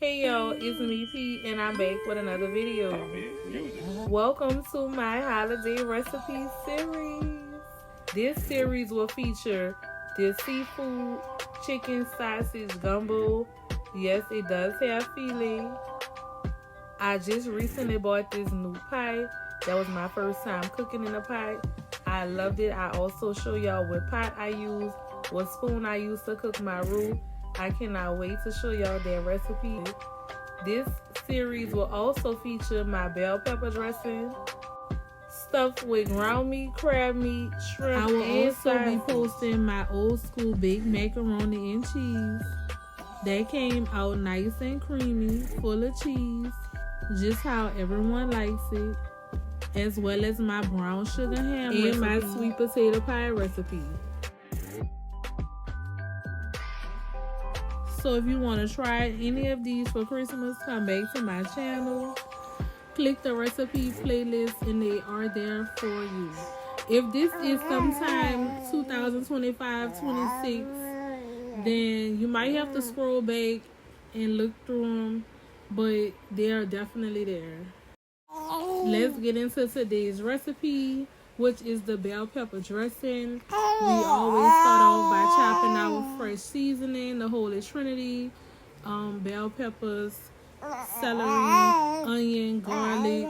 Hey yo, it's me P and I'm back with another video. Welcome to my holiday recipe series. This series will feature this seafood chicken sausage gumbo. Yes, it does have filet. I just recently bought this new pie. That was my first time cooking in a pie. I loved it. I also show y'all what pot I use, what spoon I use to cook my roux. I cannot wait to show y'all that recipe. This series will also feature my bell pepper dressing, stuffed with ground meat, crab meat, shrimp, I will also be posting my old school baked macaroni and cheese. That came out nice and creamy, full of cheese, just how everyone likes it, as well as my brown sugar ham and my sweet potato pie recipe. So if you want to try any of these for Christmas, come back to my channel. Click the recipe playlist and they are there for you. If this is sometime 2025-26, then you might have to scroll back and look through them, but they are definitely there. Let's get into today's recipe, which is the bell pepper dressing. We always start off by chopping our fresh seasoning, the Holy Trinity, bell peppers, celery, onion, garlic,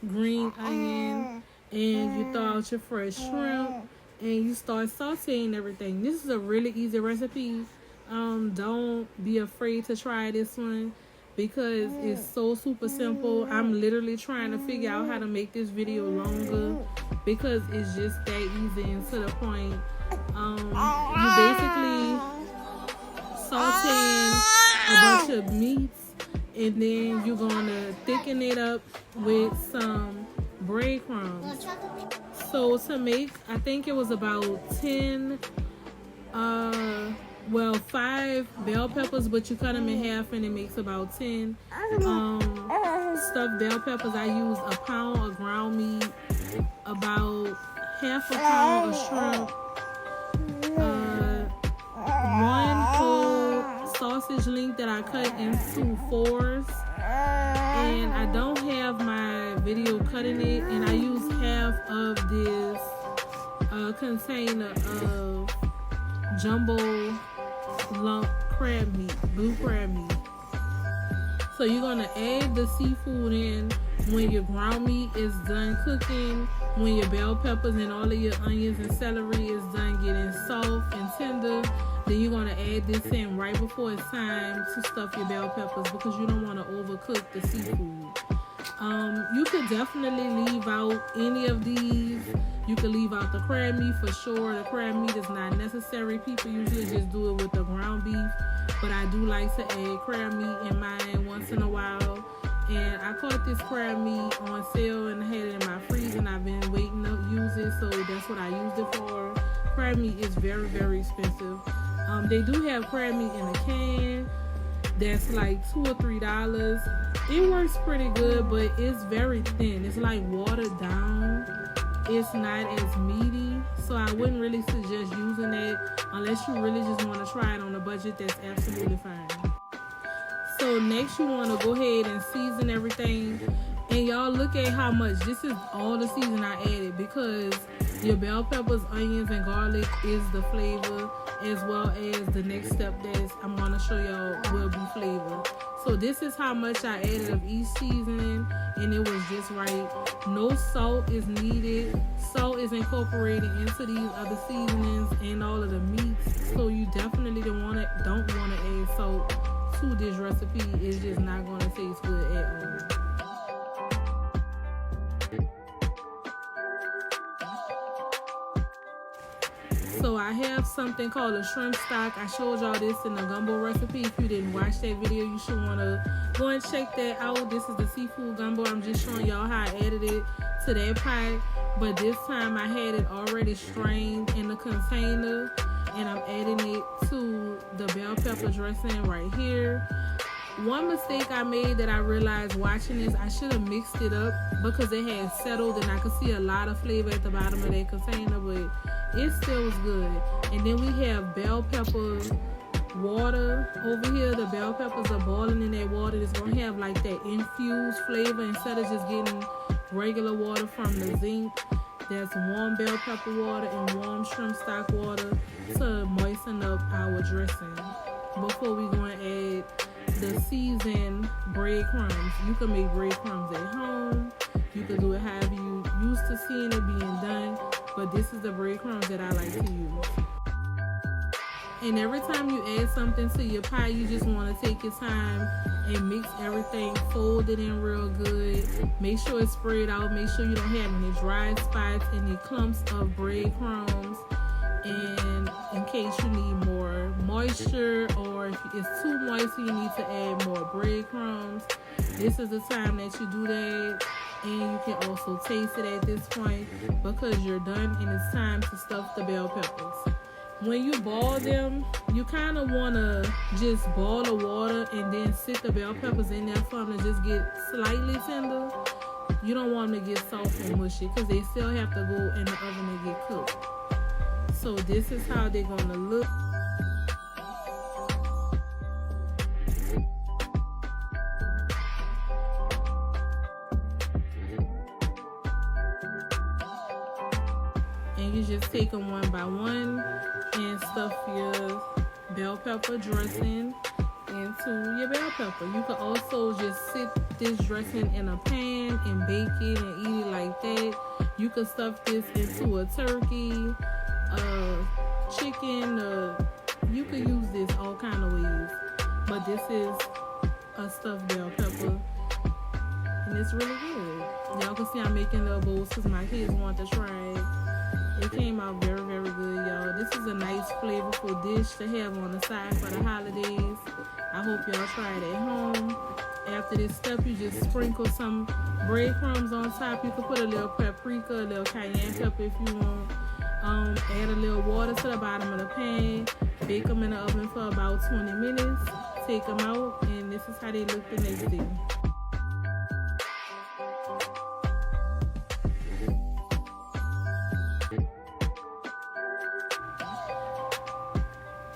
green onion, and you throw out your fresh shrimp and you start sauteing everything. This is a really easy recipe. Don't be afraid to try this one because it's so super simple. I'm literally trying to figure out how to make this video longer because it's just that easy and to the point. You basically sauteing a bunch of meats and then you're gonna thicken it up with some breadcrumbs. So to make, I think it was about 5 bell peppers, but you cut them in half and it makes about 10 stuffed bell peppers. I used a pound of ground meat, about half a pound of shrimp, 1 whole sausage link that I cut into 4s, and I don't have my video cutting it, and I use half of this container of jumbo lump crab meat, blue crab meat. So you're gonna add the seafood in when your ground meat is done cooking, when your bell peppers and all of your onions and celery is done getting soft and tender. Then you're gonna add this in right before it's time to stuff your bell peppers because you don't want to overcook the seafood. You could definitely leave out any of these. You could leave out the crab meat for sure. The crab meat is not necessary. People usually just do it with the ground beef, but I do like to add crab meat in mine once in a while. And I caught this crab meat on sale and had it in my freezer, and I've been waiting to use it, so that's what I used it for. Crab meat is very, very expensive. They do have crab meat in a can that's like $2 or $3. It works pretty good, but it's very thin. It's like watered down. It's not as meaty, so I wouldn't really suggest using it unless you really just want to try it on a budget. That's absolutely fine. So next you want to go ahead and season everything, and y'all look at how much. This is all the season I added because your bell peppers, onions, and garlic is the flavor, as well as the next step that I'm going to show y'all will be flavor. So this is how much I added of each seasoning, and it was just right. No salt is needed. Salt is incorporated into these other seasonings and all of the meats, so you definitely don't want to add salt to this recipe. It's just not going to taste good at all. So I have something called a shrimp stock. I showed y'all this in the gumbo recipe. If you didn't watch that video, you should want to go and check that out. This is the seafood gumbo. I'm just showing y'all how I added it to that pie. But this time I had it already strained in the container, and I'm adding it to the bell pepper dressing right here. One mistake I made that I realized watching this, I should have mixed it up because it had settled and I could see a lot of flavor at the bottom of that container, but it still was good. And then we have bell pepper water over here. The bell peppers are boiling in that water. It's gonna have like that infused flavor instead of just getting regular water from the zinc. That's warm bell pepper water and warm shrimp stock water to moisten up our dressing. Before we go and add the seasoned breadcrumbs. You can make breadcrumbs at home. You can do it however you used to seeing it being done. But this is the breadcrumbs that I like to use. And every time you add something to your pie, you just want to take your time and mix everything, fold it in real good. Make sure it's spread out. Make sure you don't have any dry spots, any clumps of breadcrumbs. And in case you need more moisture, or if it's too moist, you need to add more breadcrumbs. This is the time that you do that. And you can also taste it at this point because you're done and it's time to stuff the bell peppers. When you boil them, you kind of want to just boil the water and then sit the bell peppers in there for them to just get slightly tender. You don't want them to get soft and mushy because they still have to go in the oven to get cooked. So this is how they're going to look. And you just take them one by one and stuff your bell pepper dressing into your bell pepper. You can also just sit this dressing in a pan and bake it and eat it like that. You can stuff this into a turkey, chicken, you could use this all kind of ways. But this is a stuffed bell pepper and it's really good. Y'all can see I'm making little bowls because my kids want to try it. It came out very, very good, y'all. This is a nice, flavorful dish to have on the side for the holidays. I hope y'all try it at home. After this step, you just sprinkle some breadcrumbs on top. You can put a little paprika, a little cayenne pepper if you want. Add a little water to the bottom of the pan. Bake them in the oven for about 20 minutes. Take them out, and this is how they look the next day.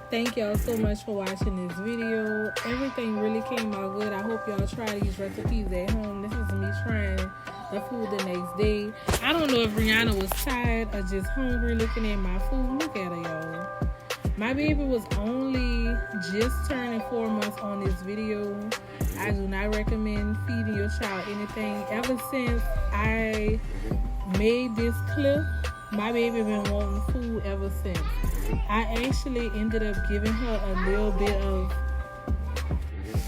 Thank y'all so much for watching this video. Everything really came out good. I hope y'all try these recipes at home. This is me trying the food the next day. I don't know if Rihanna was tired or just hungry looking at my food. Look at her, y'all. My baby was only just turning 4 months on this video. I do not recommend feeding your child anything. Ever since I made this clip, my baby been wanting food ever since. I actually ended up giving her a little bit of,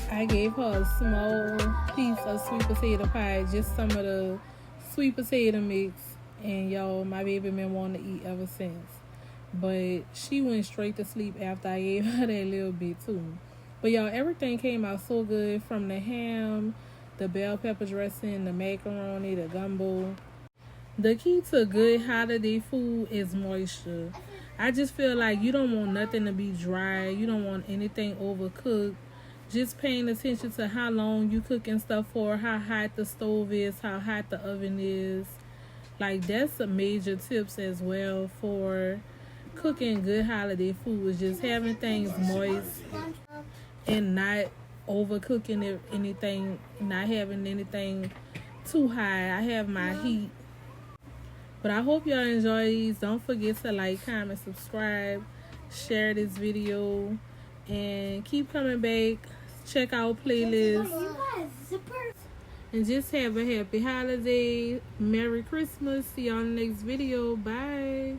I gave her a small piece of sweet potato pie, just some of the sweet potato mix, and y'all, my baby been wanting to eat ever since. But she went straight to sleep after I gave her that little bit too. But y'all, everything came out so good, from the ham, the bell pepper dressing, the macaroni, the gumbo. The key to good holiday food is moisture. I just feel like you don't want nothing to be dry. You don't want anything overcooked. Just paying attention to how long you cooking stuff for, how hot the stove is, how hot the oven is. Like, that's some major tips as well for cooking good holiday food, is just having things moist and not overcooking anything, not having anything too high. I have my heat. But I hope y'all enjoy these. Don't forget to like, comment, subscribe, share this video, and keep coming back. Check out playlists. And just have a happy holiday. Merry Christmas. See y'all in the next video. Bye.